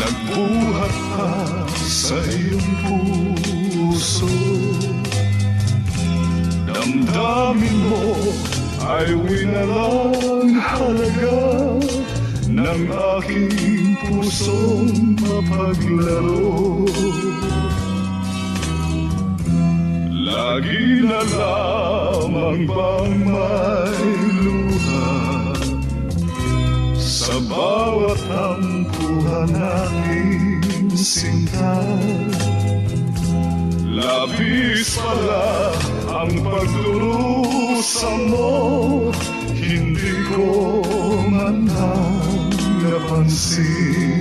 nagbuhat pa sa iyong puso. Damdamin mo ay winalang halaga ng aking pusong mapaglaro. Lagi na lamang bang may luha sa bawat tampuhan nating sinta? Labis pala ang pagdurusa mo, hindi ko man lang napansin.